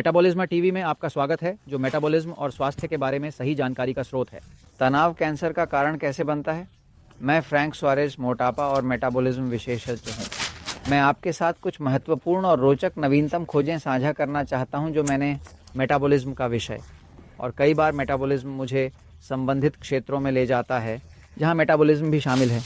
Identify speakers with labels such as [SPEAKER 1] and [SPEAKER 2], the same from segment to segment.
[SPEAKER 1] Metabolism TV में आपका स्वागत है, जो मेटाबॉलिज्म और स्वास्थ्य के बारे में सही जानकारी का स्रोत है। तनाव कैंसर का कारण कैसे बनता है? मैं फ्रैंक सुआरेज, मोटापा और मेटाबॉलिज्म विशेषज्ञ हूँ। मैं आपके साथ कुछ महत्वपूर्ण और रोचक नवीनतम खोजें साझा करना चाहता हूँ जो मैंने मेटाबॉलिज्म का विषय, और कई बार मेटाबॉलिज्म मुझे संबंधित क्षेत्रों में ले जाता है जहाँ मेटाबॉलिज्म भी शामिल है।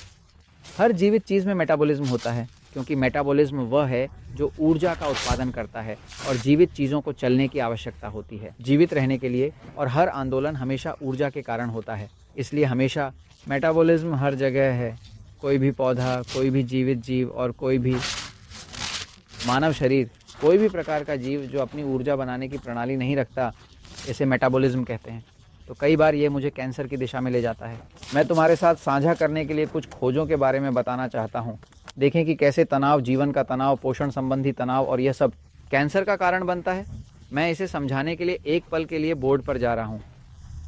[SPEAKER 1] हर जीवित चीज़ में मेटाबॉलिज्म होता है, क्योंकि मेटाबॉलिज्म वह है जो ऊर्जा का उत्पादन करता है और जीवित चीज़ों को चलने की आवश्यकता होती है जीवित रहने के लिए, और हर आंदोलन हमेशा ऊर्जा के कारण होता है। इसलिए हमेशा मेटाबॉलिज्म हर जगह है। कोई भी पौधा, कोई भी जीवित जीव और कोई भी मानव शरीर, कोई भी प्रकार का जीव जो अपनी ऊर्जा बनाने की प्रणाली नहीं रखता, इसे मेटाबॉलिज्म कहते हैं। तो कई बार ये मुझे कैंसर की दिशा में ले जाता है। मैं तुम्हारे साथ साझा करने के लिए कुछ खोजों के बारे में बताना चाहता हूँ। देखें कि कैसे तनाव, जीवन का तनाव, पोषण संबंधी तनाव और यह सब कैंसर का कारण बनता है। मैं इसे समझाने के लिए एक पल के लिए बोर्ड पर जा रहा हूँ।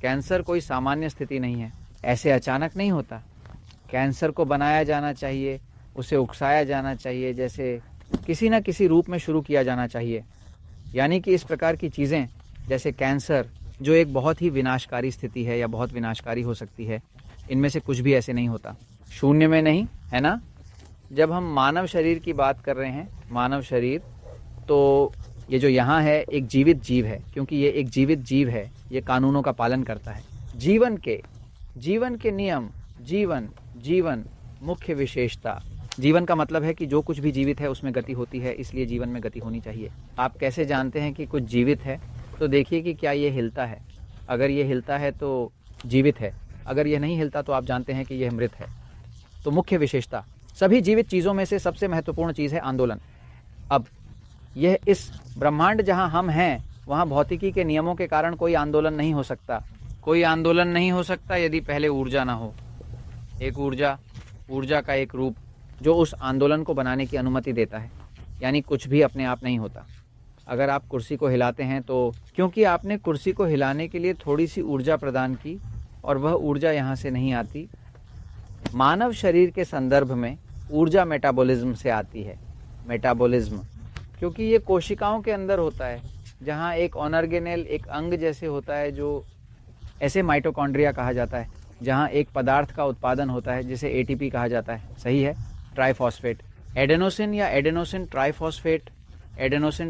[SPEAKER 1] कैंसर कोई सामान्य स्थिति नहीं है, ऐसे अचानक नहीं होता। कैंसर को बनाया जाना चाहिए, उसे उकसाया जाना चाहिए, जैसे किसी न किसी रूप में शुरू किया जाना चाहिए। यानी कि इस प्रकार की चीज़ें जैसे कैंसर, जो एक बहुत ही विनाशकारी स्थिति है या बहुत विनाशकारी हो सकती है, इनमें से कुछ भी ऐसे नहीं होता, शून्य में नहीं, है ना। जब हम मानव शरीर की बात कर रहे हैं, मानव शरीर, तो ये जो यहाँ है एक जीवित जीव है, क्योंकि ये एक जीवित जीव है, ये कानूनों का पालन करता है। जीवन के नियम, जीवन मुख्य विशेषता। जीवन का मतलब है कि जो कुछ भी जीवित है उसमें गति होती है, इसलिए जीवन में गति होनी चाहिए। आप कैसे जानते हैं कि कुछ जीवित है? तो देखिए कि क्या ये हिलता है। अगर ये हिलता है तो जीवित है, अगर ये नहीं हिलता तो आप जानते हैं कि यह मृत है। तो मुख्य विशेषता, सभी जीवित चीज़ों में से सबसे महत्वपूर्ण चीज़ है आंदोलन। अब यह इस ब्रह्मांड जहाँ हम हैं, वहाँ भौतिकी के नियमों के कारण कोई आंदोलन नहीं हो सकता। कोई आंदोलन नहीं हो सकता यदि पहले ऊर्जा ना हो। एक ऊर्जा का एक रूप जो उस आंदोलन को बनाने की अनुमति देता है। यानी कुछ भी अपने आप नहीं होता। अगर आप कुर्सी को हिलाते हैं तो क्योंकि आपने कुर्सी को हिलाने के लिए थोड़ी सी ऊर्जा प्रदान की, और वह ऊर्जा यहाँ से नहीं आती। मानव शरीर के संदर्भ में ऊर्जा मेटाबॉलिज्म से आती है। मेटाबॉलिज्म क्योंकि ये कोशिकाओं के अंदर होता है, जहाँ एक ऑर्गेनेल, एक अंग जैसे होता है, जो ऐसे माइटोकॉन्ड्रिया कहा जाता है, जहाँ एक पदार्थ का उत्पादन होता है जिसे एटीपी कहा जाता है। सही है, ट्राइफॉस्फेट, एडेनोसिन या एडेनोसिन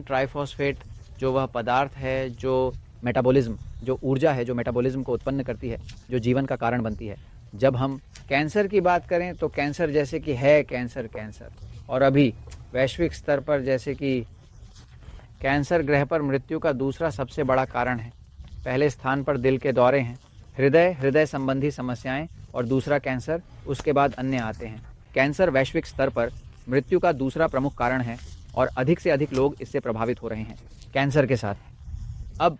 [SPEAKER 1] ट्राइफॉस्फेट, जो वह पदार्थ है जो मेटाबॉलिज्म, जो ऊर्जा है जो मेटाबॉलिज्म को उत्पन्न करती है, जो जीवन का कारण बनती है। जब हम कैंसर की बात करें तो कैंसर जैसे कि है कैंसर, और अभी वैश्विक स्तर पर जैसे कि कैंसर ग्रह पर मृत्यु का दूसरा सबसे बड़ा कारण है। पहले स्थान पर दिल के दौरे हैं, हृदय संबंधी समस्याएं, और दूसरा कैंसर, उसके बाद अन्य आते हैं। कैंसर वैश्विक स्तर पर मृत्यु का दूसरा प्रमुख कारण है, और अधिक से अधिक लोग इससे प्रभावित हो रहे हैं कैंसर के साथ। अब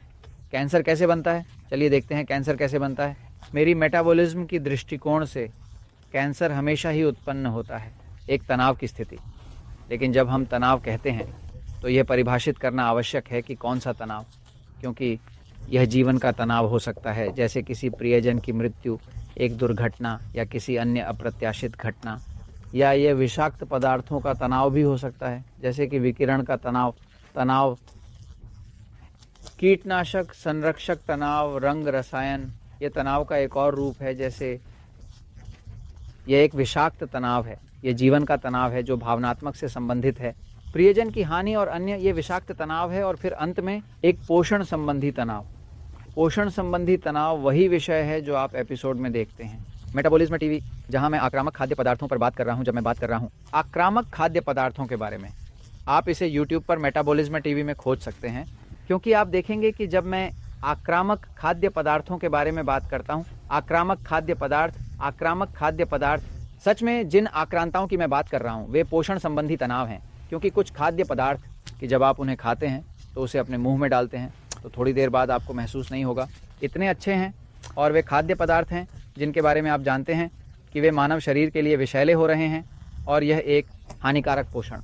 [SPEAKER 1] कैंसर कैसे बनता है? चलिए देखते हैं कैंसर कैसे बनता है। मेरी मेटाबॉलिज्म की दृष्टिकोण से कैंसर हमेशा ही उत्पन्न होता है एक तनाव की स्थिति। लेकिन जब हम तनाव कहते हैं तो यह परिभाषित करना आवश्यक है कि कौन सा तनाव, क्योंकि यह जीवन का तनाव हो सकता है, जैसे किसी प्रियजन की मृत्यु, एक दुर्घटना या किसी अन्य अप्रत्याशित घटना, या यह विषाक्त पदार्थों का तनाव भी हो सकता है, जैसे कि विकिरण का तनाव, कीटनाशक संरक्षक तनाव, रंग रसायन, ये तनाव का एक और रूप है। जैसे यह एक विषाक्त तनाव है, यह जीवन का तनाव है जो भावनात्मक से संबंधित है, प्रियजन की हानि और अन्य, ये विषाक्त तनाव है। और फिर अंत में एक पोषण संबंधी तनाव। पोषण संबंधी तनाव वही विषय है जो आप एपिसोड में देखते हैं मेटाबॉलिज्म टीवी, जहां मैं आक्रामक खाद्य पदार्थों पर बात कर रहा हूं। जब मैं बात कर रहा हूं आक्रामक खाद्य पदार्थों के बारे में, आप इसे यूट्यूब पर मेटाबॉलिज्म टीवी में खोज सकते हैं, क्योंकि आप देखेंगे कि जब मैं आक्रामक खाद्य पदार्थों के बारे में बात करता हूं, आक्रामक खाद्य पदार्थ, सच में जिन आक्रांताओं की मैं बात कर रहा हूं वे पोषण संबंधी तनाव हैं। क्योंकि कुछ खाद्य पदार्थ कि जब आप उन्हें खाते हैं तो उसे अपने मुंह में डालते हैं तो थोड़ी देर बाद आपको महसूस नहीं होगा, इतने अच्छे हैं। और वे खाद्य पदार्थ हैं जिनके बारे में आप जानते हैं कि वे मानव शरीर के लिए विषैले हो रहे हैं, और यह एक हानिकारक पोषण।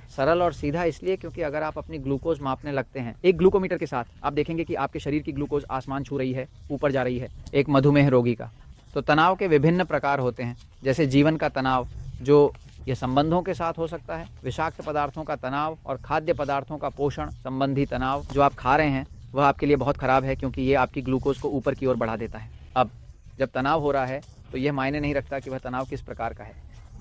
[SPEAKER 1] सरल और सीधा इसलिए क्योंकि अगर आप अपनी ग्लूकोज मापने लगते हैं एक ग्लूकोमीटर के साथ, आप देखेंगे कि आपके शरीर की ग्लूकोज आसमान छू रही है, ऊपर जा रही है, एक मधुमेह रोगी का। तो तनाव के विभिन्न प्रकार होते हैं, जैसे जीवन का तनाव, जो यह संबंधों के साथ हो सकता है, विषाक्त पदार्थों का तनाव और खाद्य पदार्थों का पोषण संबंधी तनाव जो आप खा रहे हैं वह आपके लिए बहुत खराब है, क्योंकि ये आपकी ग्लूकोज को ऊपर की ओर बढ़ा देता है। अब जब तनाव हो रहा है तो यह मायने नहीं रखता कि वह तनाव किस प्रकार का है,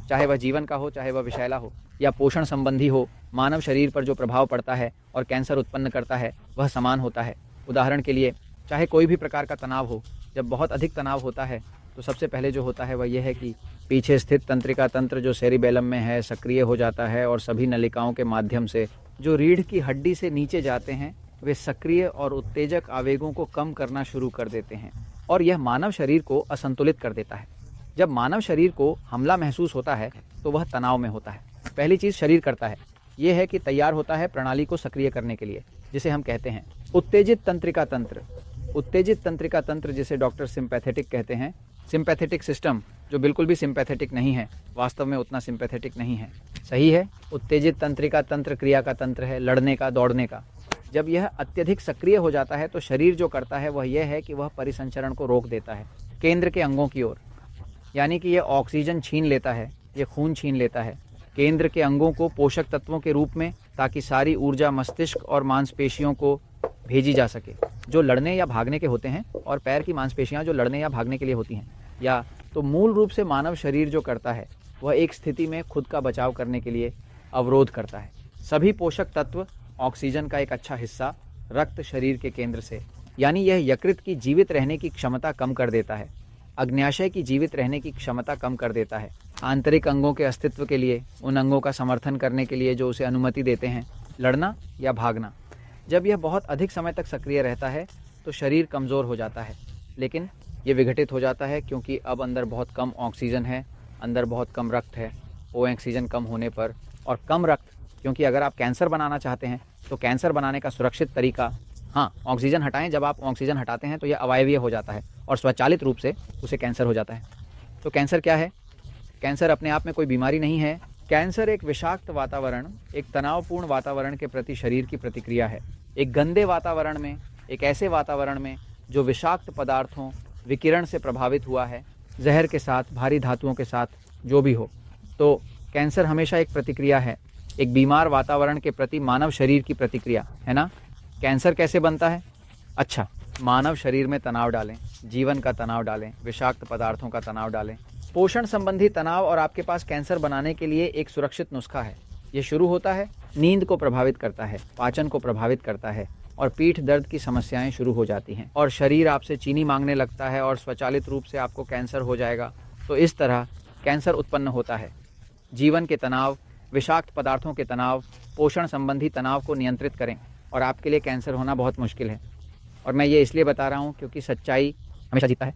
[SPEAKER 1] चाहे वह जीवन का हो, चाहे वह विषैला हो या पोषण संबंधी हो, मानव शरीर पर जो प्रभाव पड़ता है और कैंसर उत्पन्न करता है वह समान होता है। उदाहरण के लिए, चाहे कोई भी प्रकार का तनाव हो, जब बहुत अधिक तनाव होता है तो सबसे पहले जो होता है वह यह है कि पीछे स्थित तंत्रिका तंत्र जो सेरिबेलम में है सक्रिय हो जाता है और सभी नलिकाओं के माध्यम से जो रीढ़ की हड्डी से नीचे जाते हैं वे सक्रिय और उत्तेजक आवेगों को कम करना शुरू कर देते हैं और यह मानव शरीर को असंतुलित कर देता है। जब मानव शरीर को हमला महसूस होता है तो वह तनाव में होता है। पहली चीज़ शरीर करता है यह है कि तैयार होता है प्रणाली को सक्रिय करने के लिए, जिसे हम कहते हैं उत्तेजित तंत्रिका तंत्र। उत्तेजित तंत्रिका तंत्र जिसे डॉक्टर सिंपैथेटिक कहते हैं। सिंपैथेटिक सिस्टम जो बिल्कुल भी सिंपैथेटिक नहीं है, वास्तव में उतना सिंपैथेटिक नहीं है। सही है, उत्तेजित तंत्रिका तंत्र क्रिया का तंत्र है, लड़ने का, दौड़ने का। जब यह अत्यधिक सक्रिय हो जाता है तो शरीर जो करता है वह यह है कि वह परिसंचरण को रोक देता है केंद्र के अंगों की ओर, यानी कि यह ऑक्सीजन छीन लेता है, यह खून छीन लेता है केंद्र के अंगों को पोषक तत्वों के रूप में, ताकि सारी ऊर्जा मस्तिष्क और मांसपेशियों को भेजी जा सके जो लड़ने या भागने के होते हैं, और पैर की मांसपेशियां जो लड़ने या भागने के लिए होती हैं। या तो मूल रूप से मानव शरीर जो करता है वह एक स्थिति में खुद का बचाव करने के लिए अवरोध करता है। सभी पोषक तत्व, ऑक्सीजन का एक अच्छा हिस्सा रक्त शरीर के केंद्र से, यानी यह यकृत की जीवित रहने की क्षमता कम कर देता है, अग्न्याशय की जीवित रहने की क्षमता कम कर देता है, आंतरिक अंगों के अस्तित्व के लिए, उन अंगों का समर्थन करने के लिए जो उसे अनुमति देते हैं लड़ना या भागना। जब यह बहुत अधिक समय तक सक्रिय रहता है तो शरीर कमज़ोर हो जाता है, लेकिन ये विघटित हो जाता है क्योंकि अब अंदर बहुत कम ऑक्सीजन है, अंदर बहुत कम रक्त है। ऑक्सीजन कम होने पर और कम रक्त, क्योंकि अगर आप कैंसर बनाना चाहते हैं तो कैंसर बनाने का सुरक्षित तरीका, हाँ, ऑक्सीजन हटाएं। जब आप ऑक्सीजन हटाते हैं तो यह अवायवीय हो जाता है और स्वचालित रूप से उसे कैंसर हो जाता है। तो कैंसर क्या है? कैंसर अपने आप में कोई बीमारी नहीं है। कैंसर एक विषाक्त वातावरण, एक तनावपूर्ण वातावरण के प्रति शरीर की प्रतिक्रिया है। एक गंदे वातावरण में, एक ऐसे वातावरण में जो विषाक्त पदार्थों, विकिरण से प्रभावित हुआ है, जहर के साथ, भारी धातुओं के साथ, जो भी हो, तो कैंसर हमेशा एक प्रतिक्रिया है, एक बीमार वातावरण के प्रति मानव शरीर की प्रतिक्रिया है ना। कैंसर कैसे बनता है? अच्छा, मानव शरीर में तनाव डालें, जीवन का तनाव डालें, विषाक्त पदार्थों का तनाव डालें, पोषण संबंधी तनाव, और आपके पास कैंसर बनाने के लिए एक सुरक्षित नुस्खा है। ये शुरू होता है, नींद को प्रभावित करता है, पाचन को प्रभावित करता है और पीठ दर्द की समस्याएं शुरू हो जाती हैं और शरीर आपसे चीनी मांगने लगता है और स्वचालित रूप से आपको कैंसर हो जाएगा। तो इस तरह कैंसर उत्पन्न होता है। जीवन के तनाव, विषाक्त पदार्थों के तनाव, पोषण संबंधी तनाव को नियंत्रित करें और आपके लिए कैंसर होना बहुत मुश्किल है। और मैं ये इसलिए बता रहा हूँ क्योंकि सच्चाई हमेशा जीतता है।